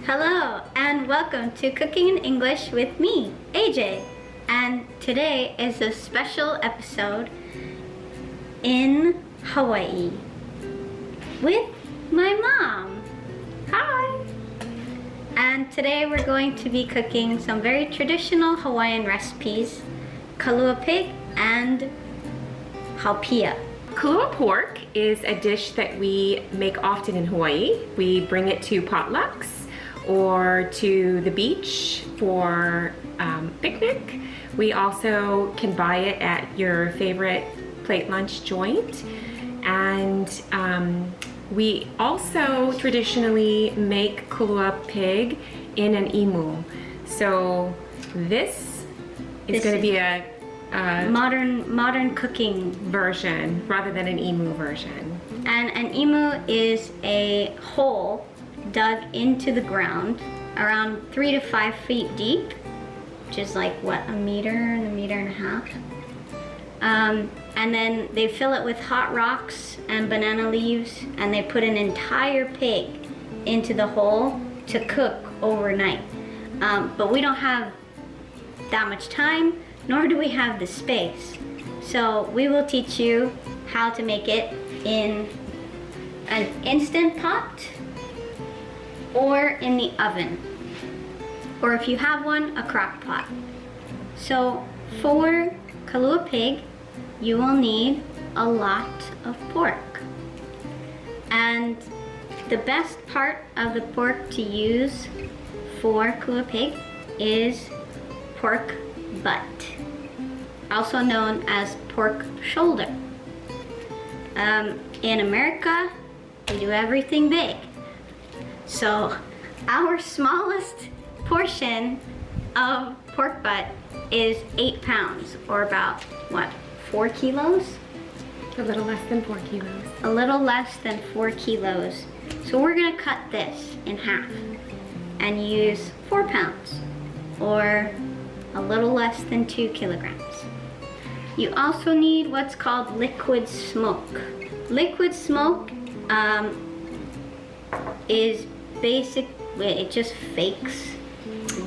Hello and welcome to Cooking in English with me, AJ. And today is a special episode in Hawaii with my mom. Hi! And today we're going to be cooking some very traditional Hawaiian recipes, kaulua pig and haupia. Kaulua pork is a dish that we make often in Hawaii. We bring it to potlucks or to the beach for picnic. We also can buy it at your favorite plate lunch joint. And we also traditionally make kaulua pig in an imu. So this is going to be a modern cooking version rather than an imu version. And an imu is a hole dug into the ground around 3 to 5 feet deep, which is like what, a meter and a half. And then they fill it with hot rocks and banana leaves, and they put an entire pig into the hole to cook overnight. But we don't have that much time, nor do we have the space. So we will teach you how to make it in an instant pot or in the oven, or if you have one, a crock pot. So for kaulua pig, you will need a lot of pork. And the best part of the pork to use for kaulua pig is pork butt, also known as pork shoulder. In America, we do everything big. So our smallest portion of pork butt is 8 pounds, or about, what, 4 kilos? A little less than 4 kilos. A little less than 4 kilos. So we're gonna cut this in half and use 4 pounds, or a little less than 2 kilograms. You also need what's called liquid smoke. Liquid smoke is it just fakes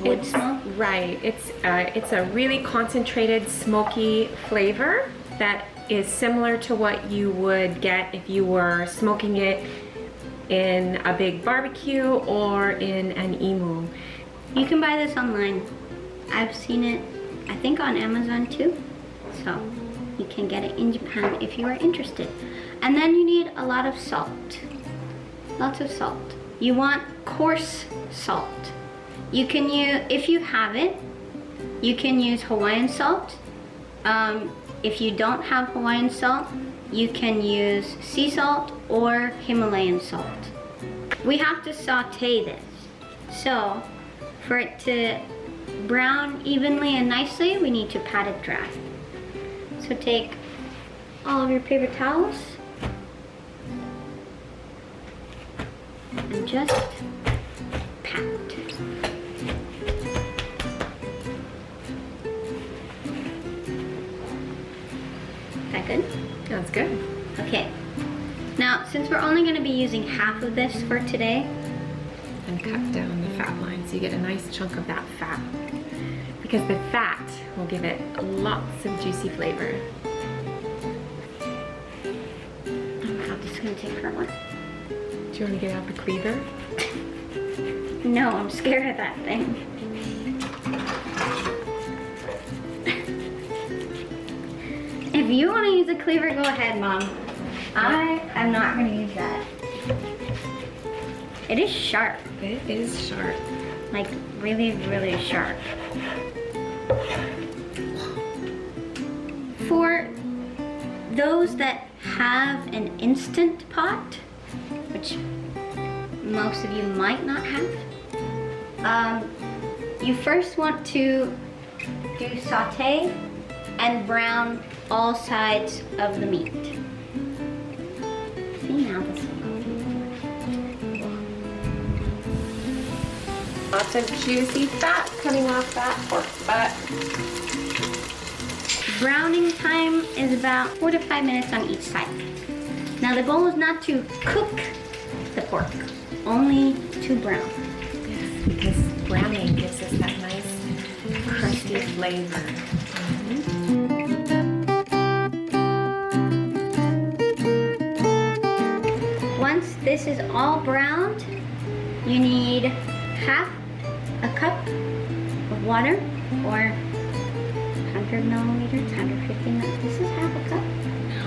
wood smoke. Right, it's a really concentrated smoky flavor that is similar to what you would get if you were smoking it in a big barbecue or in an imu. You can buy this online. I've seen it, I think, on Amazon too. So you can get it in Japan if you are interested. And then you need a lot of salt. Lots of salt. You want coarse salt. You can use, if you have it, you can use Hawaiian salt. If you don't have Hawaiian salt, you can use sea salt or Himalayan salt. We have to saute this. So for it to brown evenly and nicely, we need to pat it dry. So take all of your paper towels and just pat. Is that good? That's good. Okay. Now, since we're only going to be using half of this for today, And cut down the fat line so you get a nice chunk of that fat. Because the fat will give it lots of juicy flavor. oh wow, this is going to take forever. Do you want to get out the cleaver? No, I'm scared of that thing. If you want to use a cleaver, go ahead, Mom. I am not going to use that. It is sharp. It is sharp. Like, really, really sharp. For those that have an instant pot, which most of you might not have, you first want to do saute and brown all sides of the meat. See, now this will go. Lots of juicy fat coming off that pork butt. Browning time is about 4 to 5 minutes on each side. Now the goal is not to cook the pork, only to brown. Yes, because browning gives us that nice crusty flavor. Once this is all browned, you need half a cup of water, or 100 milliliters, 150 milliliters. This is half a cup? No.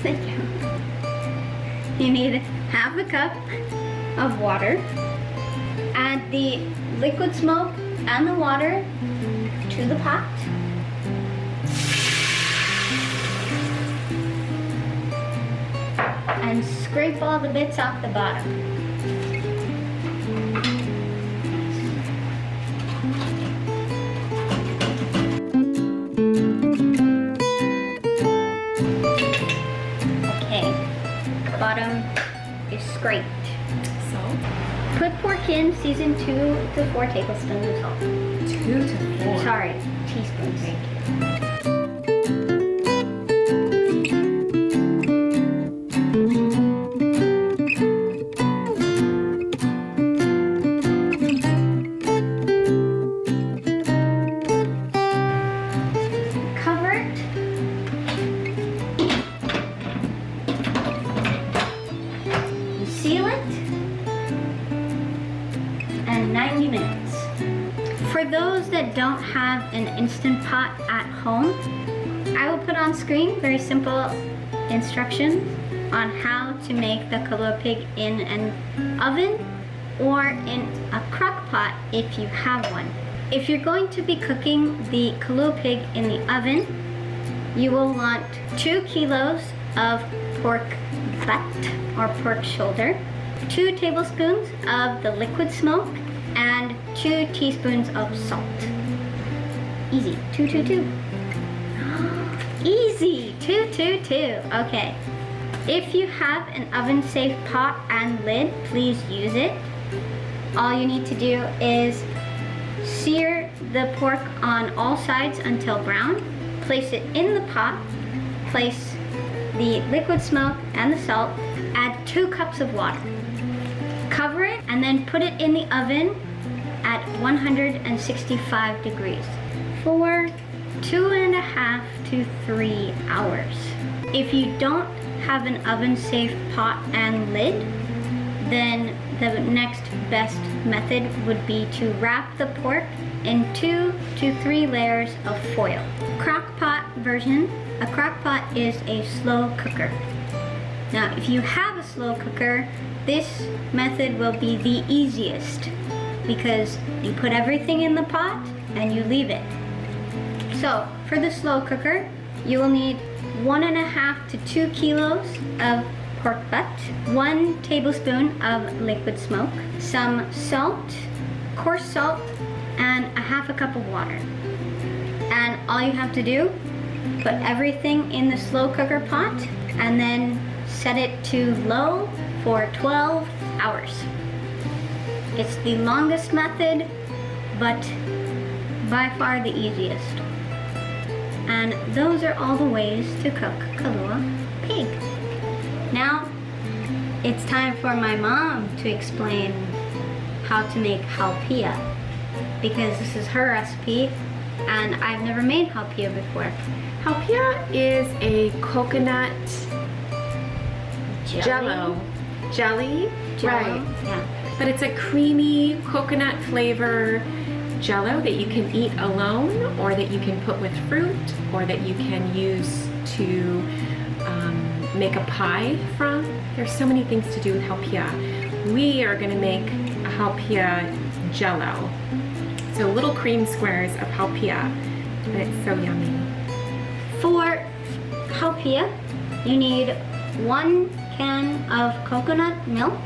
Thank you. You need half a cup of water. Add the liquid smoke and the water to the pot. And scrape all the bits off the bottom. Okay, bottom is scraped. Salt? Put pork in, season 2 to 4 tablespoons of salt. 2 to 4. Sorry, teaspoons. Thank you. Seal it, and 90 minutes. For those that don't have an Instant Pot at home, I will put on screen very simple instructions on how to make the Kahlua pig in an oven or in a crock pot if you have one. If you're going to be cooking the Kahlua pig in the oven, you will want 2 kilos of pork butt or pork shoulder, 2 tablespoons of the liquid smoke, and 2 teaspoons of salt. Easy. 2, 2, 2. Easy. 2, 2, 2. Okay. If you have an oven-safe pot and lid, please use it. All you need to do is sear the pork on all sides until brown. Place it in the pot. Place the liquid smoke and the salt. Add 2 cups of water. Cover it and then put it in the oven at 165 degrees for 2.5 to 3 hours. If you don't have an oven-safe pot and lid, then the next best method would be to wrap the pork in 2 to 3 layers of foil. Crock pot version. A crock pot is a slow cooker. Now, if you have a slow cooker, this method will be the easiest because you put everything in the pot and you leave it. So, for the slow cooker, you will need 1.5 to 2 kilos of pork butt, 1 tablespoon of liquid smoke, some salt, coarse salt, and a half a cup of water. And all you have to do, put everything in the slow cooker pot and then set it to low for 12 hours. It's the longest method, but by far the easiest. And those are all the ways to cook Kahlua pig. Now, it's time for my mom to explain how to make haupia, because this is her recipe and I've never made haupia before. Haupia is a coconut jello. Jelly? Right. Yeah. But it's a creamy coconut flavor jello that you can eat alone, or that you can put with fruit, or that you can use to make a pie from. There's so many things to do with haupia. We are going to make a haupia jello. So little cream squares of haupia, but it's so yummy. For haupia, you need 1 can of coconut milk,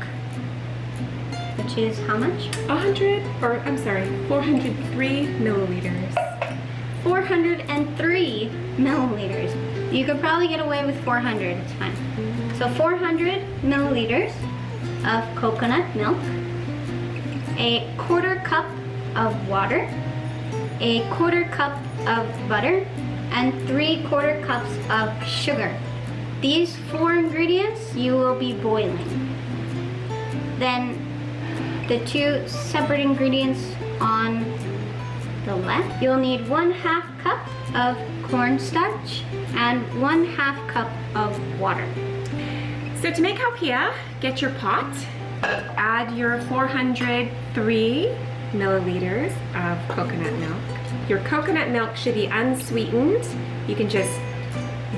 which is how much? 403 milliliters. 403 milliliters. You could probably get away with 400, it's fine. So 400 milliliters. of coconut milk, a 1/4 cup of water, a 1/4 cup of butter, and 3/4 cups of sugar. These 4 ingredients you will be boiling. Then the 2 separate ingredients on the left, you'll need 1/2 cup of cornstarch and 1/2 cup of water. So to make haupia, get your pot, add your 403 milliliters of coconut milk. Your coconut milk should be unsweetened. You can just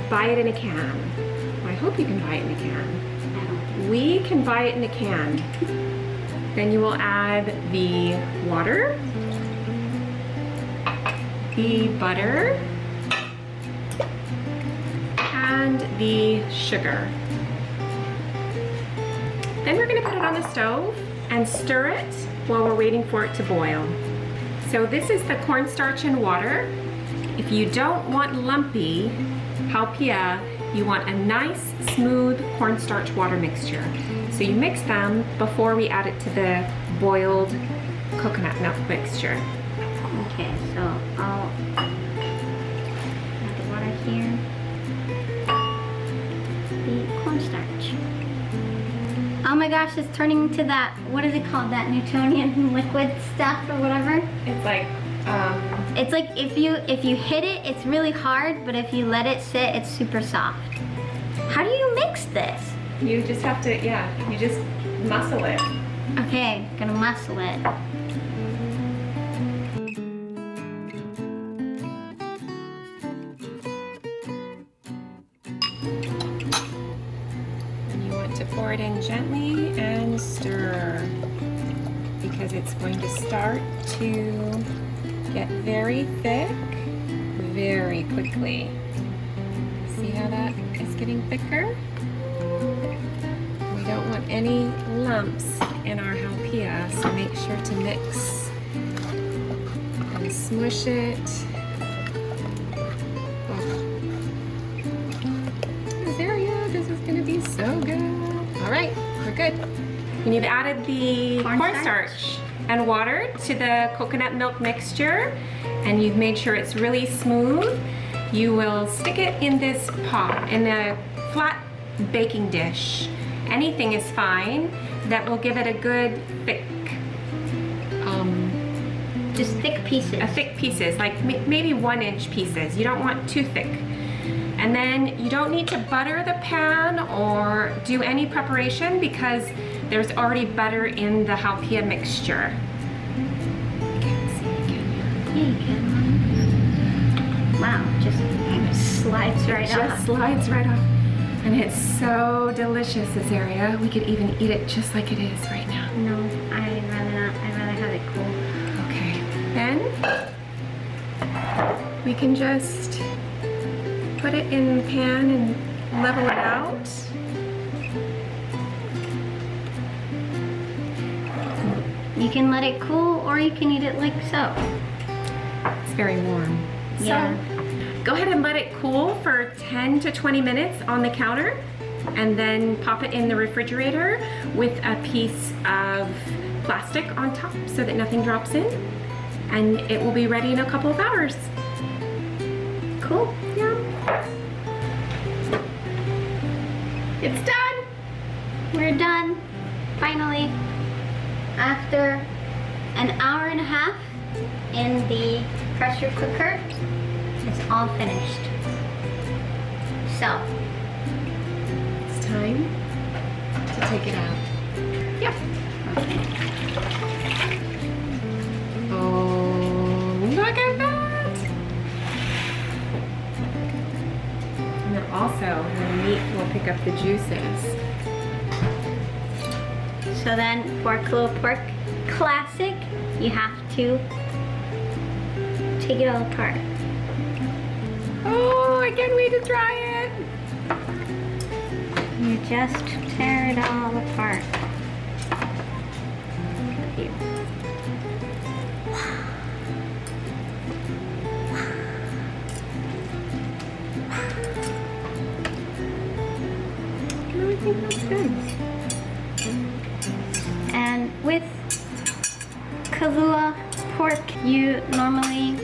buy it in a can. I hope you can buy it in a can. We can buy it in a can. Then you will add the water, the butter, and the sugar. Then we're going to put it on the stove and stir it while we're waiting for it to boil. So this is the cornstarch and water. If you don't want lumpy haupia, you want a nice smooth cornstarch water mixture. So you mix them before we add it to the boiled coconut milk mixture. Okay, so I'll add the water here. The cornstarch. Oh my gosh, it's turning into that, what is it called? That Newtonian liquid stuff or whatever? It's like, It's like if you hit it, it's really hard, but if you let it sit, it's super soft. How do you mix this? you just have to, you just muscle it. Okay, gonna muscle it. And you want to pour it in gently and stir because it's going to start to get very thick very quickly. See how that is getting thicker? We don't want any lumps in our haupia, so make sure to mix and smush it. This is gonna be so good. All right, we're good. When you've added the cornstarch and water to the coconut milk mixture, and you've made sure it's really smooth, you will stick it in this pot, in a flat baking dish. Anything is fine that will give it a good thick, Just thick pieces. thick pieces, like maybe 1-inch pieces. You don't want too thick. And then you don't need to butter the pan or do any preparation because there's already butter in the haupia mixture. You can't see it, can you? Yeah, you can. Wow, just slides right It just off. slides right off. And it's so delicious, this area. We could even eat it just like it is right now. No, I'd rather not. I'd rather have it cool. Okay, then we can just put it in the pan and level it out. You can let it cool or you can eat it like so. It's very warm. Yeah. So go ahead and let it cool for 10 to 20 minutes on the counter and then pop it in the refrigerator with a piece of plastic on top so that nothing drops in, and it will be ready in a couple of hours. Cool. Yeah. It's done. We're done. Finally. After an hour and a half in the pressure cooker, it's all finished. So, It's time to take it out. Yep. Oh, look at that! And then also, the meat will pick up the juices. so then for Kilo Pork Classic, you have to take it all apart. Oh, I can't wait to try it! You just tear it all apart. Here. No, I think that's good. Kahlua pork, you normally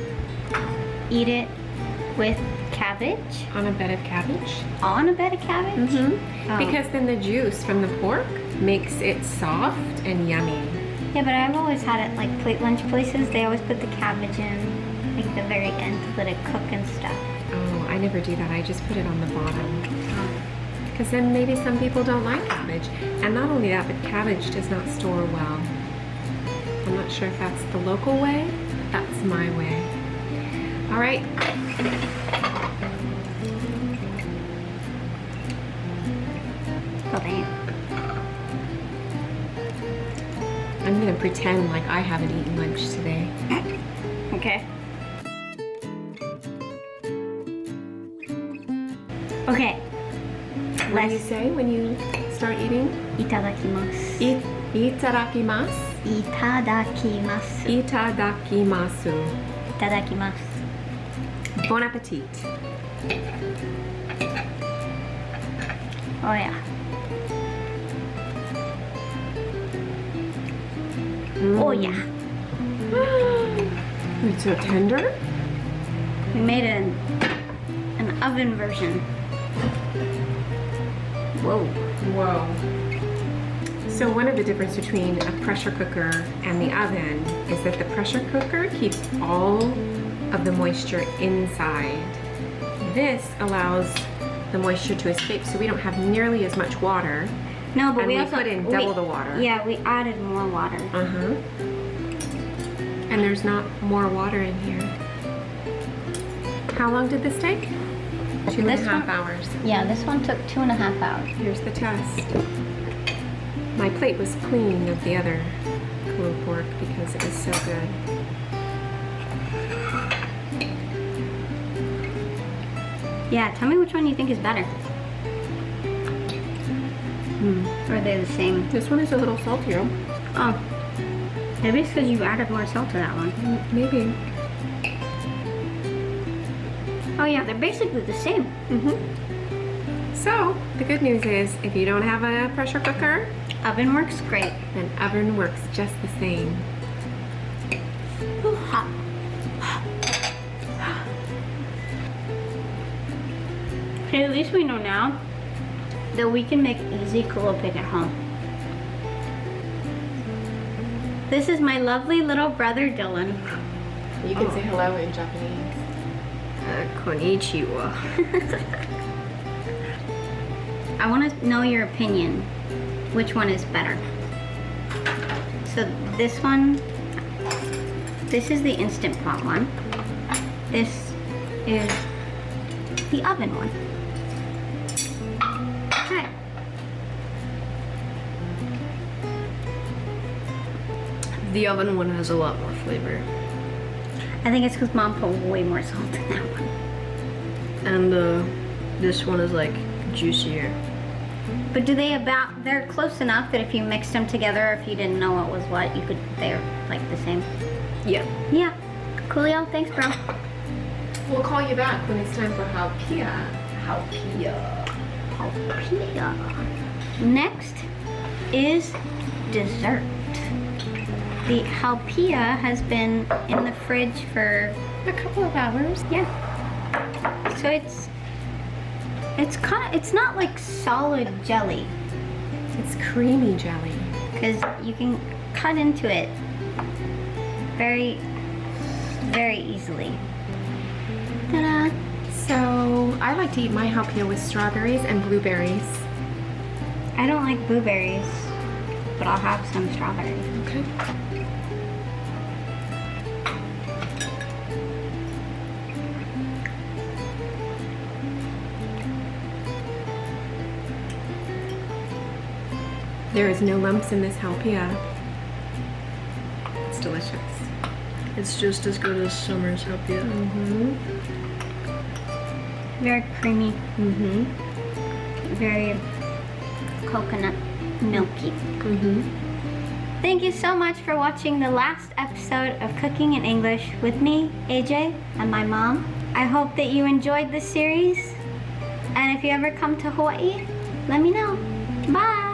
eat it with cabbage. On a bed of cabbage. On a bed of cabbage? Oh. Because then the juice from the pork makes it soft and yummy. Yeah, but I've always had it like plate lunch places. They always put the cabbage in like the very end to let it cook and stuff. Oh, I never do that. I just put it on the bottom. Because then maybe some people don't like cabbage. And not only that, but cabbage does not store well. I'm not sure if that's the local way, but that's my way. All right. Oh, damn. I'm gonna pretend like I haven't eaten lunch today. Okay. Okay. What do you say when you start eating? Itadakimasu. Itadakimasu. Itadakimasu. Itadakimasu. Itadakimasu. Bon appetit. Oh yeah. Oh yeah. It's so tender. We made an oven version. Whoa. Whoa. So one of the differences between a pressure cooker and the oven is that the pressure cooker keeps all of the moisture inside. This allows the moisture to escape, so we don't have nearly as much water. No, but and we we also put in double the water. Yeah, we added more water. Uh-huh. And there's not more water in here. How long did this take? 2.5 hours. Yeah, this one took 2.5 hours. Here's the test. My plate was clean of the other pulled pork because it was so good. Yeah, tell me which one you think is better. Or are they the same? This one is a little saltier. Oh. Maybe it's because you added more salt to that one. Maybe. Oh yeah, they're basically the same. So, the good news is, if you don't have a pressure cooker, Oven works great. then oven works just the same. Ooh, hot. Okay, at least we know now that we can make easy kulopik at home. This is my lovely little brother Dylan. You can say hello in Japanese. Konnichiwa. I want to know your opinion. Which one is better? So this one, this is the Instant Pot one. This is the oven one. Okay. The oven one has a lot more flavor. I think it's because Mom put way more salt in that one. And this one is like juicier. But they're close enough that if you mixed them together, if you didn't know what was what, they're like the same. Yeah. Yeah. Coolio, thanks bro. We'll call you back when it's time for haupia. Haupia. Next is dessert. The haupia has been in the fridge for A couple of hours. yeah. So it's not like solid jelly It's creamy jelly. because you can cut into it very, very easily. Ta-da! So, I like to eat my haupia with strawberries and blueberries. I don't like blueberries, but I'll have some strawberries. Okay. There is no lumps in this haupia. It's delicious. It's just as good as summer's haupia. Very creamy, very coconut milky. Thank you so much for watching the last episode of Cooking in English with me, AJ, and my mom. I hope that you enjoyed this series. And if you ever come to Hawaii, let me know. Bye!